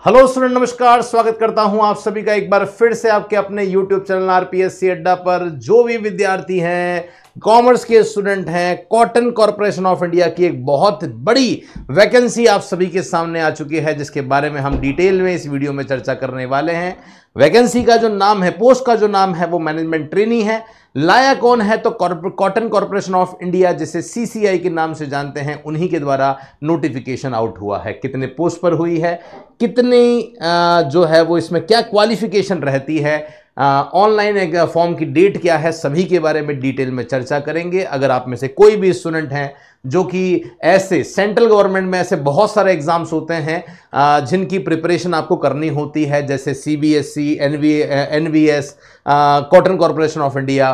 Hello student, नमस्कार। स्वागत करता हूं आप सभी का एक बार फिर से आपके अपने यूट्यूब चैनल आरपीएससी अड्डा पर। जो भी विद्यार्थी हैं, कॉमर्स के स्टूडेंट हैं, कॉटन कॉरपोरेशन ऑफ इंडिया की एक बहुत बड़ी वैकेंसी आप सभी के सामने आ चुकी है, जिसके बारे में हम डिटेल में इस वीडियो में चर्चा करने वाले हैं। वैकेंसी का जो नाम है, पोस्ट का जो नाम है, वो मैनेजमेंट ट्रेनी है। लाया कौन है? तो कॉटन कॉरपोरेशन ऑफ इंडिया, जिसे सीसीआई के नाम से जानते हैं, उन्हीं के द्वारा नोटिफिकेशन आउट हुआ है। कितने पोस्ट पर हुई है, कितनी जो है वो इसमें क्या क्वालिफिकेशन रहती है, ऑनलाइन एक फॉर्म की डेट क्या है, सभी के बारे में डिटेल में चर्चा करेंगे। अगर आप में से कोई भी स्टूडेंट हैं जो कि ऐसे सेंट्रल गवर्नमेंट में ऐसे बहुत सारे एग्जाम्स होते हैं जिनकी प्रिपरेशन आपको करनी होती है, जैसे CBSE, NVS, cotton corporation of India,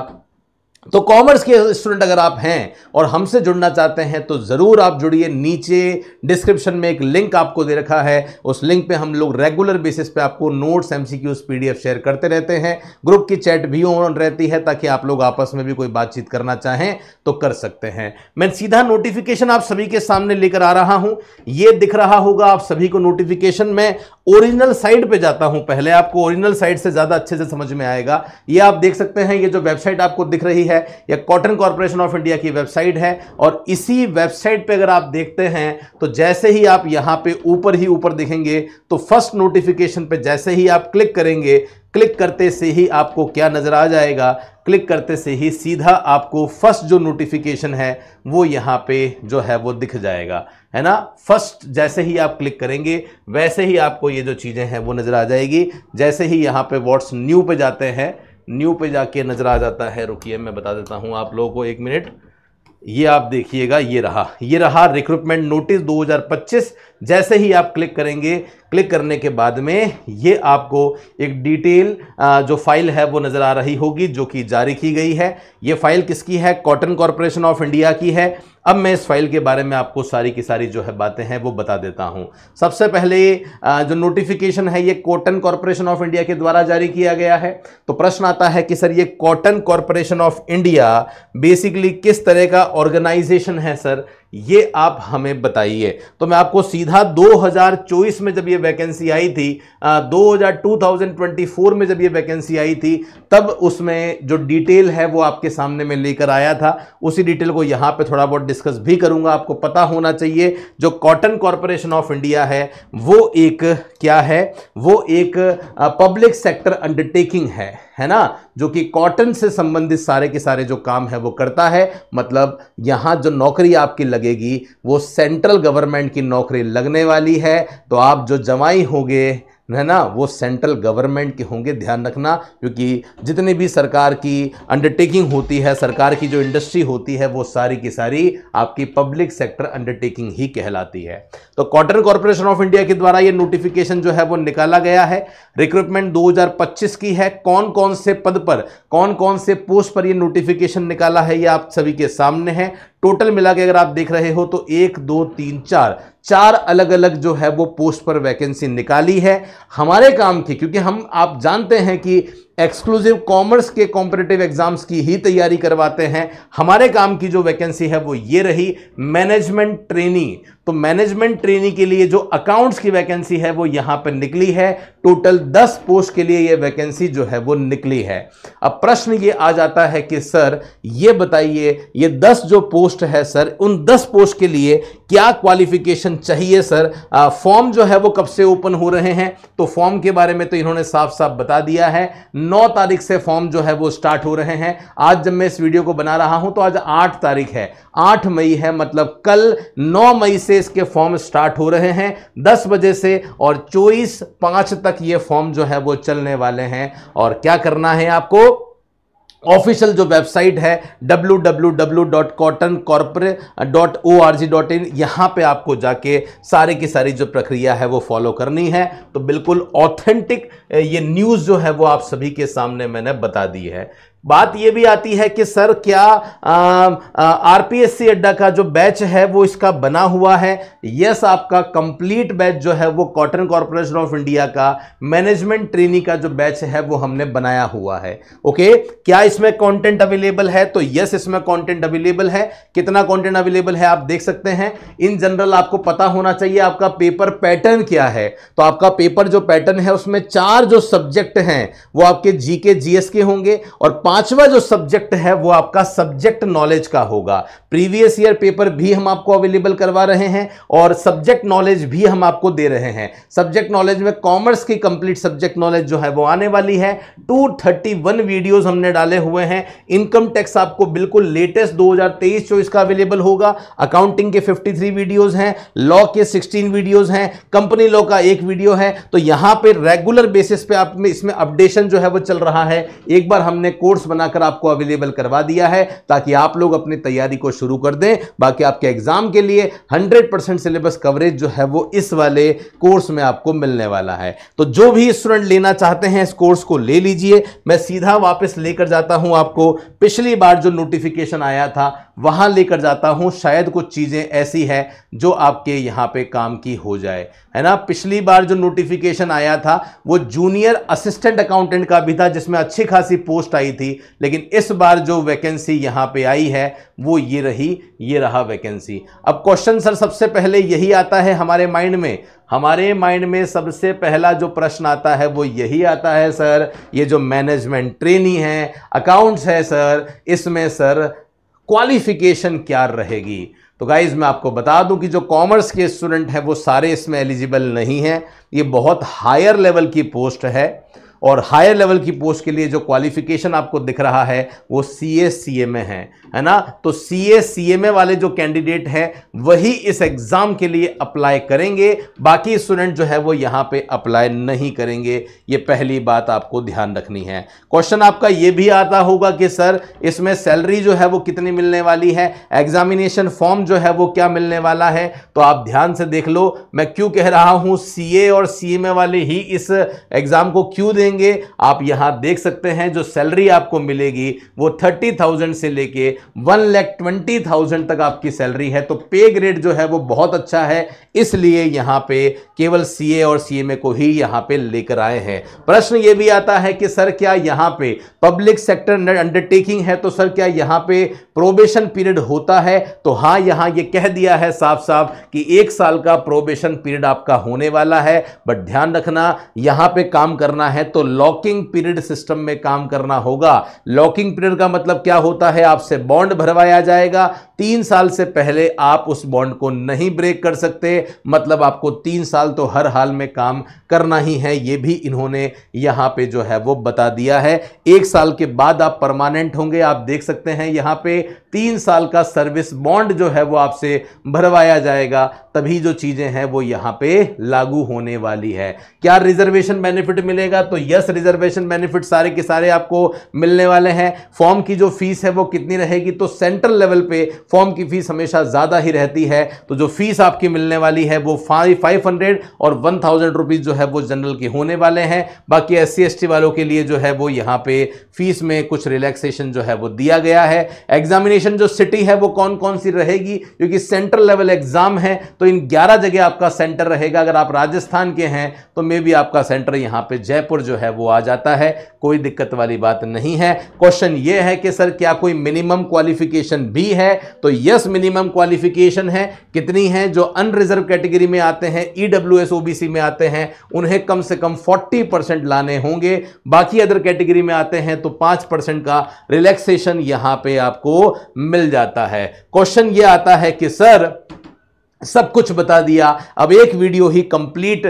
तो कॉमर्स के स्टूडेंट अगर आप हैं और हमसे जुड़ना चाहते हैं तो ज़रूर आप जुड़िए। नीचे डिस्क्रिप्शन में एक लिंक आपको दे रखा है, उस लिंक पे हम लोग रेगुलर बेसिस पे आपको नोट्स, एमसीक्यूज, पीडीएफ शेयर करते रहते हैं। ग्रुप की चैट भी ऑन रहती है ताकि आप लोग आपस में भी कोई बातचीत करना चाहें तो कर सकते हैं। मैं सीधा नोटिफिकेशन आप सभी के सामने लेकर आ रहा हूं। ये दिख रहा होगा आप सभी को नोटिफिकेशन। में ओरिजिनल साइट पे जाता हूं, पहले आपको ओरिजिनल साइट से ज़्यादा अच्छे से समझ में आएगा। ये आप देख सकते हैं, ये जो वेबसाइट आपको दिख रही है यह कॉटन कॉरपोरेशन ऑफ इंडिया की वेबसाइट है। और इसी वेबसाइट पे अगर आप देखते हैं तो जैसे ही आप यहां पे ऊपर दिखेंगे तो फर्स्ट नोटिफिकेशन पे जैसे ही आप क्लिक करेंगे, क्लिक करते से ही आपको क्या नजर आ जाएगा, क्लिक करते से ही सीधा आपको फर्स्ट जो नोटिफिकेशन है वो यहां पे जो है वो दिख जाएगा, है ना। फर्स्ट जैसे ही आप क्लिक करेंगे वैसे ही आपको ये जो चीजें हैं वो नजर आ जाएगी। जैसे ही यहां पे व्हाट्स न्यू पे जाते हैं, न्यू पे जाके नजर आ जाता है। रुकिए मैं बता देता हूं आप लोगों को, एक मिनट। ये आप देखिएगा, ये रहा रिक्रूटमेंट नोटिस 2025। जैसे ही आप क्लिक करेंगे, क्लिक करने के बाद में ये आपको एक डिटेल जो फाइल है वो नजर आ रही होगी, जो कि जारी की गई है। ये फाइल किसकी है? कॉटन कॉरपोरेशन ऑफ इंडिया की है। अब मैं इस फाइल के बारे में आपको सारी की सारी जो है बातें हैं वो बता देता हूं। सबसे पहले जो नोटिफिकेशन है ये कॉटन कॉरपोरेशन ऑफ इंडिया के द्वारा जारी किया गया है। तो प्रश्न आता है कि सर ये cotton corporation of India basically किस तरह का ऑर्गेनाइजेशन है सर, ये आप हमें बताइए। तो मैं आपको सीधा 2024 में जब ये वैकेंसी आई थी, 2024 में जब ये वैकेंसी आई थी, तब उसमें जो डिटेल है वो आपके सामने में लेकर आया था। उसी डिटेल को यहां पे थोड़ा बहुत डिस्कस भी करूंगा। आपको पता होना चाहिए जो कॉटन कॉरपोरेशन ऑफ इंडिया है वो एक क्या है, वो एक पब्लिक सेक्टर अंडरटेकिंग है ना, जो कि कॉटन से संबंधित सारे के सारे जो काम है वो करता है। मतलब यहां जो नौकरी आपकी लगेगी वो सेंट्रल गवर्नमेंट की नौकरी लगने वाली है। तो आप जो जमाई होंगे, है ना, वो सेंट्रल गवर्नमेंट के होंगे, ध्यान रखना। क्योंकि जितनी भी सरकार की अंडरटेकिंग होती है, सरकार की जो इंडस्ट्री होती है, वो सारी की सारी आपकी पब्लिक सेक्टर अंडरटेकिंग ही कहलाती है। तो कॉटन कॉरपोरेशन ऑफ इंडिया के द्वारा ये नोटिफिकेशन जो है वो निकाला गया है। रिक्रूटमेंट 2025 की है। कौन कौन से पद पर, कौन कौन से पोस्ट पर ये नोटिफिकेशन निकाला है, ये आप सभी के सामने है। टोटल मिला के अगर आप देख रहे हो तो 1 2 3 4 अलग अलग जो है वो पोस्ट पर वैकेंसी निकाली है। हमारे काम की, क्योंकि हम आप जानते हैं कि एक्सक्लूसिव कॉमर्स के कॉम्पिटिटिव एग्जाम्स की ही तैयारी करवाते हैं। हमारे काम की जो वैकेंसी है वो ये रही, मैनेजमेंट ट्रेनी। तो मैनेजमेंट ट्रेनी के लिए जो अकाउंट्स की वैकेंसी है वो यहां पर निकली है। टोटल 10 पोस्ट के लिए ये वैकेंसी जो है वो निकली है। अब प्रश्न ये आ जाता है कि सर ये बताइए, ये 10 जो पोस्ट है सर, उन 10 पोस्ट के लिए क्या क्वालिफिकेशन चाहिए सर? फॉर्म जो है वो कब से ओपन हो रहे हैं? तो फॉर्म के बारे में तो इन्होंने साफ साफ बता दिया है। 9 तारीख से फॉर्म जो है वो स्टार्ट हो रहे हैं। आज जब मैं इस वीडियो को बना रहा हूं तो आज 8 तारीख है, 8 मई है, मतलब कल 9 मई से इसके फॉर्म स्टार्ट हो रहे हैं 10 बजे से, और 24/5 तक ये फॉर्म जो है वो चलने वाले हैं। और क्या करना है आपको? ऑफिशियल जो वेबसाइट है www.cottoncorporate.org.in, यहां पे आपको जाके सारी की सारी जो प्रक्रिया है वो फॉलो करनी है। तो बिल्कुल ऑथेंटिक ये न्यूज़ जो है वो आप सभी के सामने मैंने बता दी है। बात यह भी आती है कि सर क्या आरपीएससी अड्डा का जो बैच है वो इसका बना हुआ है? यस, आपका कंप्लीट बैच जो है वो कॉटन कॉर्पोरेशन ऑफ इंडिया का मैनेजमेंट ट्रेनी का जो बैच है वो हमने बनाया हुआ है। ओके, क्या इसमें कंटेंट अवेलेबल है? तो यस, इसमें कंटेंट अवेलेबल है। कितना कंटेंट अवेलेबल है आप देख सकते हैं। इन जनरल आपको पता होना चाहिए आपका पेपर पैटर्न क्या है। तो आपका पेपर जो पैटर्न है उसमें 4 जो सब्जेक्ट हैं वो आपके जीके जीएस के होंगे और 5वां जो सब्जेक्ट है वो आपका सब्जेक्ट नॉलेज का होगा। प्रीवियस ईयर पेपर भी हम आपको अवेलेबल करवा रहे हैं और सब्जेक्ट नॉलेज भी हम आपको दे रहे हैं। सब्जेक्ट नॉलेज में कॉमर्स की कंप्लीट सब्जेक्ट नॉलेज जो है वो आने वाली है। 231 वीडियोस हमने डाले हुए हैं। इनकम टैक्स आपको बिल्कुल लेटेस्ट 2023-24 का अवेलेबल होगा। अकाउंटिंग के 53 वीडियोस हैं, लॉ के 16 वीडियोस हैं, कंपनी लॉ का 1 वीडियो है। तो यहां पे रेगुलर बेसिस पे आप में इसमें अपडेशन जो है वो चल रहा है। एक बार हमने कोर्स बनाकर आपको अवेलेबल करवा दिया है ताकि आप लोग अपनी तैयारी को शुरू कर दें। बाकी आपके एग्जाम के लिए 100% सिलेबस कवरेज जो है वो इस वाले कोर्स में आपको मिलने वाला है। तो जो भी स्टूडेंट लेना चाहते हैं इस कोर्स को ले लीजिए। मैं सीधा वापस लेकर जाता हूं आपको पिछली बार जो नोटिफिकेशन आया था वहां लेकर जाता हूं। शायद कुछ चीजें ऐसी है जो आपके यहां पे काम की हो जाए, है ना। पिछली बार जो नोटिफिकेशन आया था वो जूनियर असिस्टेंट अकाउंटेंट का भी था जिसमें अच्छी खासी पोस्ट आई थी। लेकिन इस बार जो वैकेंसी यहां पे आई है वो ये रही, ये रहा वैकेंसी। अब क्वेश्चन सर सबसे पहले यही आता है हमारे माइंड में सबसे पहला जो प्रश्न आता है वो यही आता है सर, ये जो मैनेजमेंट ट्रेनी है, अकाउंट्स है सर, इसमें सर क्वालिफिकेशन क्या रहेगी? तो गाइज मैं आपको बता दूं कि जो कॉमर्स के स्टूडेंट हैं वो सारे इसमें एलिजिबल नहीं हैं। ये बहुत हायर लेवल की पोस्ट है और हायर लेवल की पोस्ट के लिए जो क्वालिफिकेशन आपको दिख रहा है वो सीए सीएमए है ना। तो सीए सीएमए वाले जो कैंडिडेट हैं वही इस एग्जाम के लिए अप्लाई करेंगे, बाकी स्टूडेंट जो है वो यहां पे अप्लाई नहीं करेंगे। ये पहली बात आपको ध्यान रखनी है। क्वेश्चन आपका ये भी आता होगा कि सर इसमें सैलरी जो है वो कितनी मिलने वाली है, एग्जामिनेशन फॉर्म जो है वो क्या मिलने वाला है? तो आप ध्यान से देख लो मैं क्यों कह रहा हूं सीए और सीएमए वाले ही इस एग्जाम को क्यों देंगे। आप यहां देख सकते हैं जो सैलरी आपको मिलेगी वो 30,000 से लेके 1,20,000 तक आपकी सैलरी है। तो पे ग्रेड जो है वो बहुत अच्छा है, इसलिए यहां पे केवल सीए और सीएमए को ही यहां पे लेकर आए हैं। प्रश्न ये भी आता है कि सर क्या यहां पे पब्लिक सेक्टर अंडरटेकिंग है तो सर क्या यहां पे प्रोबेशन पीरियड होता है? तो हां, यहां ये कह दिया है साफ साफ कि 1 साल का प्रोबेशन पीरियड आपका होने वाला है। बट ध्यान रखना यहां पे काम करना है तो लॉकिंग पीरियड सिस्टम में काम करना होगा। लॉकिंग पीरियड का मतलब क्या होता है? आपसे बॉन्ड भरवाया जाएगा, 3 साल से पहले आप उस बॉन्ड को नहीं ब्रेक कर सकते। मतलब आपको 3 साल तो हर हाल में काम करना ही है। यह भी इन्होंने यहां पे जो है वो बता दिया है। 1 साल के बाद आप परमानेंट होंगे। आप देख सकते हैं यहां पे 3 साल का सर्विस बॉन्ड जो है वो आपसे भरवाया जाएगा, तभी जो चीजें हैं वो यहां पे लागू होने वाली है। क्या रिजर्वेशन बेनिफिट मिलेगा? तो यस, रिजर्वेशन बेनिफिट सारे के सारे आपको मिलने वाले हैं। फॉर्म की जो फीस है वो कितनी रहेगी? तो सेंट्रल लेवल पे फॉर्म की फीस हमेशा ज्यादा ही रहती है। तो जो फीस आपकी मिलने वाली है वो 500 और 1000 रुपीज जो है वो जनरल के होने वाले हैं। बाकी SC ST वालों के लिए जो है वो यहां पे फीस में कुछ रिलैक्सेशन जो है वो दिया गया है। एग्जामिनेशन जो सिटी है वो कौन कौन सी रहेगी? क्योंकि सेंट्रल लेवल एग्जाम है तो इन 11 जगह आपका सेंटर रहेगा। अगर आप राजस्थान के हैं तो मे भी आपका सेंटर यहां पे जयपुर जो है वो आ जाता है, कोई दिक्कत वाली बात नहीं है। क्वेश्चन ये है कि सर क्या कोई मिनिमम क्वालिफिकेशन भी है? तो यस, मिनिमम क्वालिफिकेशन है। कितनी है? जो अनरिजर्व कैटेगरी में आते हैं, EWS OBC में आते हैं, उन्हें कम से कम 40% लाने होंगे। बाकी अदर कैटेगरी में आते हैं तो 5% का रिलैक्सेशन यहां पे आपको मिल जाता है। क्वेश्चन ये आता है कि सर सब कुछ बता दिया, अब एक वीडियो ही कंप्लीट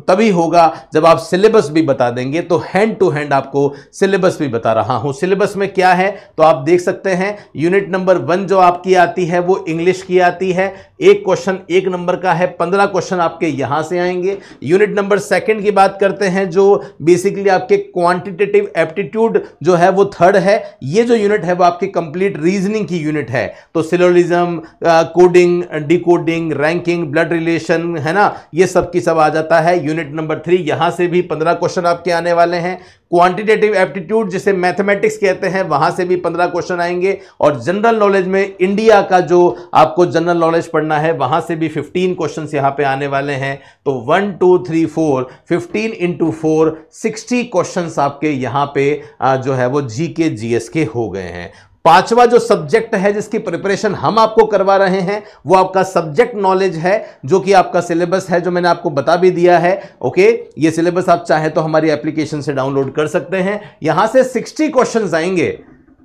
तभी होगा जब आप सिलेबस भी बता देंगे। तो हैंड टू हैंड आपको सिलेबस भी बता रहा हूं। सिलेबस में क्या है तो आप देख सकते हैं यूनिट नंबर 1 जो आपकी आती है वो इंग्लिश की आती है। एक क्वेश्चन 1 नंबर का है, 15 क्वेश्चन आपके यहां से आएंगे। यूनिट नंबर 2 की बात करते हैं जो बेसिकली आपके क्वांटिटेटिव एप्टीट्यूड जो है वो 3rd है। ये जो यूनिट है वो आपकी कंप्लीट रीजनिंग की यूनिट है। तो syllogism, coding, coding, ranking, blood relation, है ना, ये सब की सब आ जाता है। यूनिट नंबर 3 यहां से भी 15 क्वेश्चन आपके आने वाले हैं। क्वांटिटेटिव एप्टीट्यूड जिसे मैथमेटिक्स कहते हैं वहां से भी 15 क्वेश्चन आएंगे, और जनरल नॉलेज में इंडिया का जो आपको जनरल नॉलेज पढ़ना है वहां से भी 15 क्वेश्चन यहां पे आने वाले हैं। तो 1 2 3 4 15 इंटू 4 60 क्वेश्चन आपके यहां पे जो है वो जीके जीएस के हो गए हैं। पांचवा जो सब्जेक्ट है जिसकी प्रिपरेशन हम आपको करवा रहे हैं वो आपका सब्जेक्ट नॉलेज है, जो कि आपका सिलेबस है, जो मैंने आपको बता भी दिया है। ओके, ये सिलेबस आप चाहे तो हमारी एप्लीकेशन से डाउनलोड कर सकते हैं। यहां से 60 क्वेश्चंस आएंगे,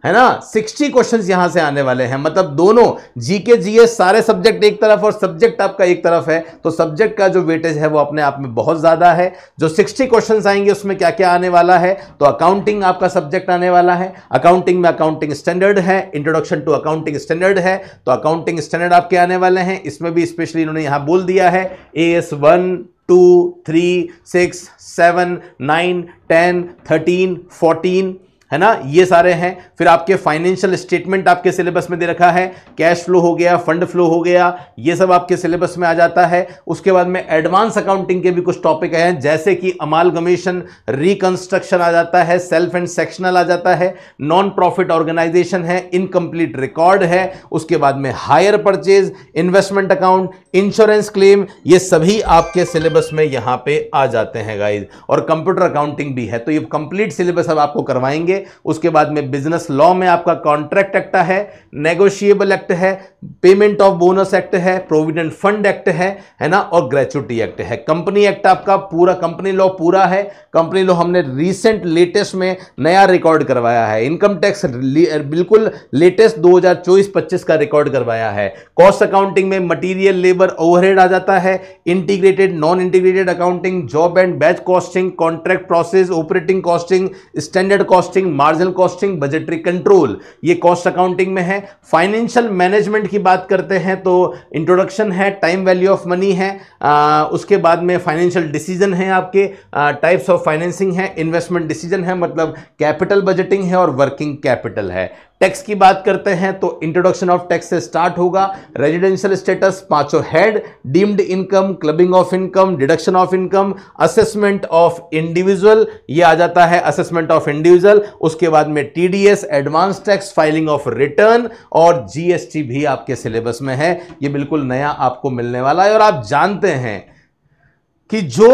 है ना, 60 क्वेश्चंस यहां से आने वाले हैं। मतलब दोनों जीके जीएस सारे सब्जेक्ट एक तरफ और सब्जेक्ट आपका एक तरफ है, तो सब्जेक्ट का जो वेटेज है वो अपने आप में बहुत ज्यादा है। जो 60 क्वेश्चंस आएंगे उसमें क्या क्या आने वाला है, तो अकाउंटिंग आपका सब्जेक्ट आने वाला है। अकाउंटिंग में अकाउंटिंग स्टैंडर्ड है, इंट्रोडक्शन टू अकाउंटिंग स्टैंडर्ड है, तो अकाउंटिंग स्टैंडर्ड आपके आने वाले हैं। इसमें भी स्पेशली इन्होंने यहां बोल दिया है AS 1 2 3 6 7 9 10 13 14, है ना, ये सारे हैं। फिर आपके फाइनेंशियल स्टेटमेंट आपके सिलेबस में दे रखा है, कैश फ्लो हो गया, फंड फ्लो हो गया, ये सब आपके सिलेबस में आ जाता है। उसके बाद में एडवांस अकाउंटिंग के भी कुछ टॉपिक हैं, जैसे कि अमालगमेशन, रिकंस्ट्रक्शन आ जाता है, सेल्फ एंड सेक्शनल आ जाता है, नॉन प्रॉफिट ऑर्गेनाइजेशन है, इनकम्प्लीट रिकॉर्ड है, उसके बाद में hire purchase, investment account, insurance claim, ये सभी आपके सिलेबस में यहां पे आ जाते हैं गाइज। और कंप्यूटर अकाउंटिंग भी है, तो ये कंप्लीट सिलेबस अब आपको करवाएंगे। उसके बाद में बिजनेस लॉ में आपका कॉन्ट्रैक्ट एक्ट है, नेगोशिएबल एक्ट है, पेमेंट ऑफ बोनस एक्ट है, प्रोविडेंट फंड एक्ट है ना, और ग्रेचुटी एक्ट है। कंपनी एक्ट आपका पूरा, कंपनी लॉ पूरा है। कंपनी लॉ हमने रीसेंट लेटेस्ट में नया रिकॉर्ड करवाया है। इनकम टैक्स बिल्कुल लेटेस्ट 2024-25 का रिकॉर्ड करवाया है। कॉस्ट अकाउंटिंग में मटीरियल, लेबर, ओवरहेड आ जाता है। Integrated, non integrated accounting, job and batch costing, contract process, operating costing, standard costing, marginal costing, budgetary control, ये कॉस्ट अकाउंटिंग में है। फाइनेंशियल मैनेजमेंट की बात करते हैं तो इंट्रोडक्शन है, टाइम वैल्यू ऑफ मनी है, उसके बाद में फाइनेंशियल डिसीजन है, आपके टाइप्स ऑफ फाइनेंसिंग है, इन्वेस्टमेंट डिसीजन है, मतलब कैपिटल बजटिंग है, और वर्किंग कैपिटल है। टैक्स की बात करते हैं तो इंट्रोडक्शन ऑफ टैक्स से स्टार्ट होगा। रेजिडेंशियल स्टेटस, पांचों head, deemed income, clubbing of income, deduction of income, assessment of individual, ये आ जाता है असेसमेंट ऑफ इंडिविजुअल। उसके बाद में TDS, advance tax, filing of return, और जीएसटी भी आपके सिलेबस में है। ये बिल्कुल नया आपको मिलने वाला है। और आप जानते हैं कि जो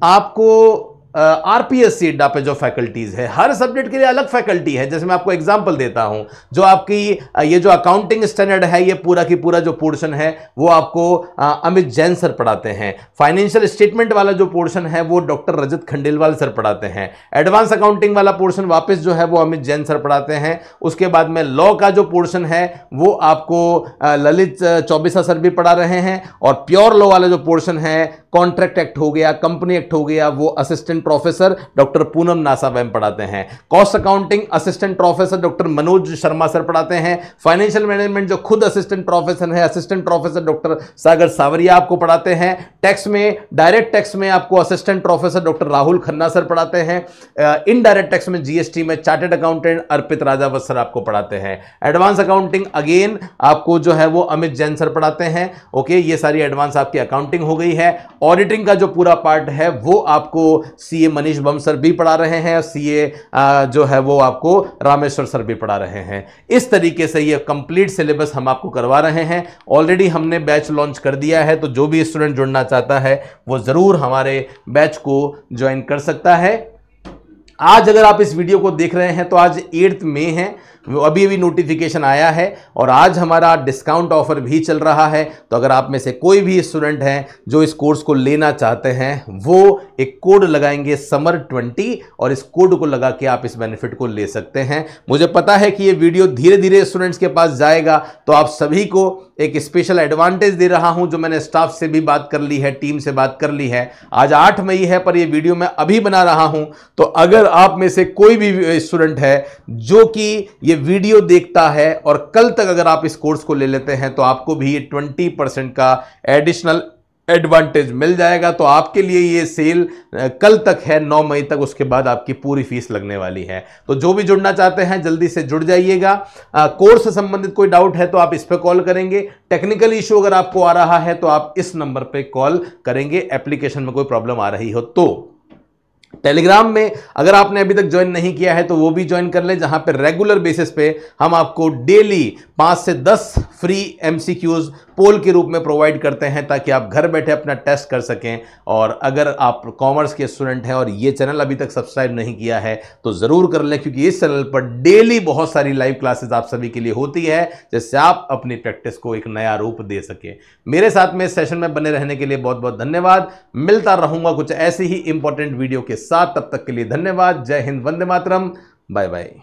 आपको आरपीएससी अड्डा पे जो फैकल्टीज है, हर सब्जेक्ट के लिए अलग फैकल्टी है। जैसे मैं आपको एग्जांपल देता हूं, जो आपकी ये जो अकाउंटिंग स्टैंडर्ड है, ये पूरा की पूरा जो पोर्शन है वो आपको अमित जैन सर पढ़ाते हैं। फाइनेंशियल स्टेटमेंट वाला जो पोर्शन है वो डॉक्टर रजत खंडेलवाल सर पढ़ाते हैं। एडवांस अकाउंटिंग वाला पोर्शन वापस जो है वो अमित जैन सर पढ़ाते हैं। उसके बाद में लॉ का जो पोर्शन है वो आपको ललित चौबीसा सर भी पढ़ा रहे हैं। और प्योर लॉ वाला जो पोर्शन है, कॉन्ट्रैक्ट एक्ट हो गया, कंपनी एक्ट हो गया, वो assistant professor doctor Poonam NASA ma'am पढ़ाते हैं। Cost accounting assistant professor doctor Manoj Sharma sir पढ़ाते हैं। फाइनेंशियल मैनेजमेंट जो खुद असिस्टेंट प्रोफेसर है, असिस्टेंट प्रोफेसर डॉक्टर सागर सावरिया आपको पढ़ाते हैं। टैक्स में, डायरेक्ट टैक्स में आपको assistant professor doctor Rahul Khanna sir पढ़ाते हैं। इनडायरेक्ट टैक्स में, जीएसटी में चार्टर्ड अकाउंटेंट अर्पित राजावत सर आपको पढ़ाते हैं। एडवांस अकाउंटिंग अगेन आपको जो है वो अमित जैन सर पढ़ाते हैं। ओके, ये सारी एडवांस आपकी अकाउंटिंग हो गई है। ऑडिटिंग का जो पूरा पार्ट है वो आपको सीए मनीष बम सर भी पढ़ा रहे हैं, और सीए जो है वो आपको रामेश्वर सर भी पढ़ा रहे हैं। इस तरीके से ये कंप्लीट सिलेबस हम आपको करवा रहे हैं। ऑलरेडी हमने बैच लॉन्च कर दिया है, तो जो भी स्टूडेंट जुड़ना चाहता है वो जरूर हमारे बैच को ज्वाइन कर सकता है। आज अगर आप इस वीडियो को देख रहे हैं तो आज 8 मई है, अभी अभी नोटिफिकेशन आया है, और आज हमारा डिस्काउंट ऑफर भी चल रहा है। तो अगर आप में से कोई भी स्टूडेंट हैं जो इस कोर्स को लेना चाहते हैं, वो एक कोड लगाएंगे समर 20, और इस कोड को लगा के आप इस बेनिफिट को ले सकते हैं। मुझे पता है कि ये वीडियो धीरे धीरे स्टूडेंट्स के पास जाएगा, तो आप सभी को एक स्पेशल एडवांटेज दे रहा हूं, जो मैंने स्टाफ से भी बात कर ली है, टीम से बात कर ली है। आज 8 मई है, पर ये वीडियो मैं अभी बना रहा हूं, तो अगर आप में से कोई भी स्टूडेंट है जो कि ये वीडियो देखता है और कल तक अगर आप इस कोर्स को ले लेते हैं, तो आपको भी 20% का एडिशनल एडवांटेज मिल जाएगा। तो आपके लिए ये सेल कल तक है, 9 मई तक, उसके बाद आपकी पूरी फीस लगने वाली है। तो जो भी जुड़ना चाहते हैं जल्दी से जुड़ जाइएगा। कोर्स से संबंधित कोई डाउट है तो आप इस पर कॉल करेंगे। टेक्निकल इशू अगर आपको आ रहा है तो आप इस नंबर पे कॉल करेंगे, एप्लीकेशन में कोई प्रॉब्लम आ रही हो तो। टेलीग्राम में अगर आपने अभी तक ज्वाइन नहीं किया है तो वो भी ज्वाइन कर ले, जहां पे रेगुलर बेसिस पे हम आपको डेली 5 से 10 फ्री एमसीक्यूज पोल के रूप में प्रोवाइड करते हैं, ताकि आप घर बैठे अपना टेस्ट कर सकें। और अगर आप कॉमर्स के स्टूडेंट हैं और ये चैनल अभी तक सब्सक्राइब नहीं किया है तो जरूर कर लें, क्योंकि इस चैनल पर डेली बहुत सारी लाइव क्लासेस आप सभी के लिए होती है, जिससे आप अपनी प्रैक्टिस को एक नया रूप दे सके। मेरे साथ में इस सेशन में बने रहने के लिए बहुत बहुत धन्यवाद। मिलता रहूंगा कुछ ऐसी ही इंपॉर्टेंट वीडियो के साथ, तब तक के लिए धन्यवाद। जय हिंद, वंदे मातरम, बाय बाय।